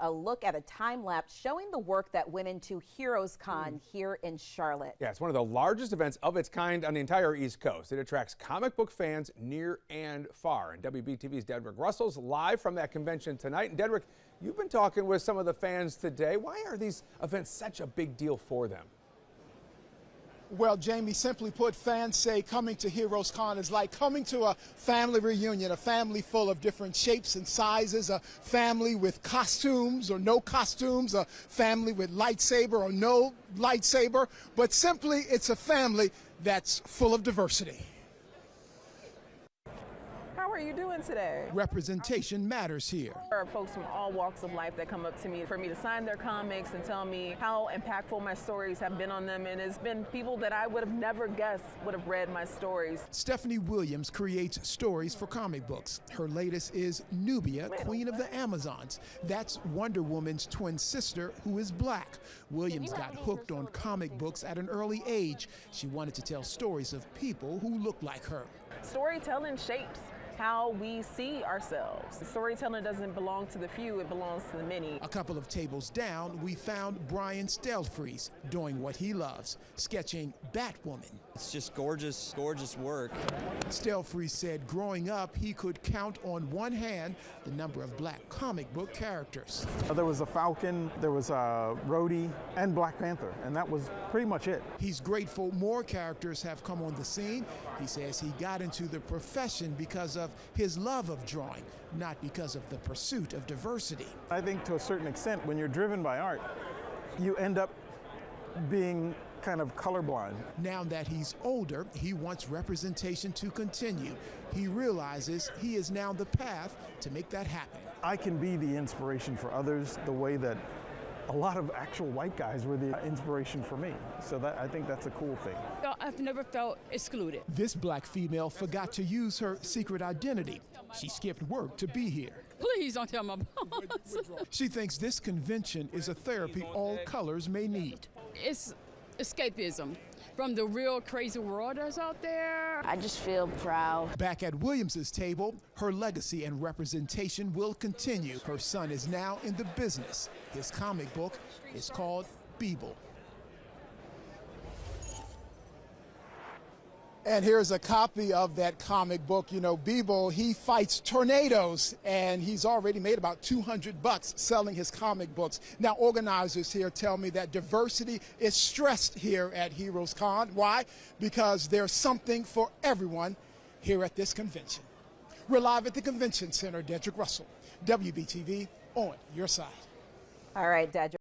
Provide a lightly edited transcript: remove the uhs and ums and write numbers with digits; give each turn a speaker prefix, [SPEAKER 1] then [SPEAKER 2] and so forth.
[SPEAKER 1] a look at a time lapse showing the work that went into Heroescon here in Charlotte.
[SPEAKER 2] Yeah, it's one of the largest events of its kind on the entire East Coast. It attracts comic book fans near and far. And WBTV's Dedrick Russell's live from that convention tonight. And Dedrick, you've been talking with some of the fans today. Why are these events such a big deal for them?
[SPEAKER 3] Well, Jamie, simply put, fans say coming to Heroescon is like coming to a family reunion, a family full of different shapes and sizes, a family with costumes or no costumes, a family with lightsaber or no lightsaber, but simply it's a family that's full of diversity.
[SPEAKER 4] How are you doing today?
[SPEAKER 3] Representation matters here.
[SPEAKER 4] There are folks from all walks of life that come up to me for me to sign their comics and tell me how impactful my stories have been on them, and it's been people that I would have never guessed would have read my stories.
[SPEAKER 3] Stephanie Williams creates stories for comic books. Her latest is Nubia, Queen of the Amazons. That's Wonder Woman's twin sister who is black. Williams got hooked on comic books at an early age. She wanted to tell stories of people who look like her.
[SPEAKER 4] Storytelling shapes how we see ourselves. Storytelling doesn't belong to the few, it belongs to the many.
[SPEAKER 3] A couple of tables down, we found Brian Stelfreeze doing what he loves, sketching Batwoman.
[SPEAKER 5] It's just gorgeous, gorgeous work.
[SPEAKER 3] Stelfreeze said growing up, he could count on one hand the number of black comic book characters.
[SPEAKER 6] There was a Falcon, there was a Rhodey, and Black Panther, and that was pretty much it.
[SPEAKER 3] He's grateful more characters have come on the scene. He says he got into the profession because of his love of drawing, not because of the pursuit of diversity.
[SPEAKER 6] I think to a certain extent, when you're driven by art, you end up being kind of colorblind.
[SPEAKER 3] Now that he's older, he wants representation to continue. He realizes he is now the path to make that happen.
[SPEAKER 6] I can be the inspiration for others the way that a lot of actual white guys were the inspiration for me. So I think that's a cool thing.
[SPEAKER 7] I've never felt excluded.
[SPEAKER 3] This black female forgot to use her secret identity. She skipped work to be here.
[SPEAKER 7] Please don't tell my boss.
[SPEAKER 3] She thinks this convention is a therapy all colors may need.
[SPEAKER 7] It's escapism from the real crazy world that's out there.
[SPEAKER 8] I just feel proud.
[SPEAKER 3] Back at Williams's table, her legacy and representation will continue. Her son is now in the business. His comic book is called Beeble. And here's a copy of that comic book. You know, Beeble, he fights tornadoes, and he's already made about $200 selling his comic books. Now, organizers here tell me that diversity is stressed here at Heroescon. Why? Because there's something for everyone here at this convention. We're live at the Convention Center. Dedrick Russell, WBTV, on your side.
[SPEAKER 1] All right, Dedrick.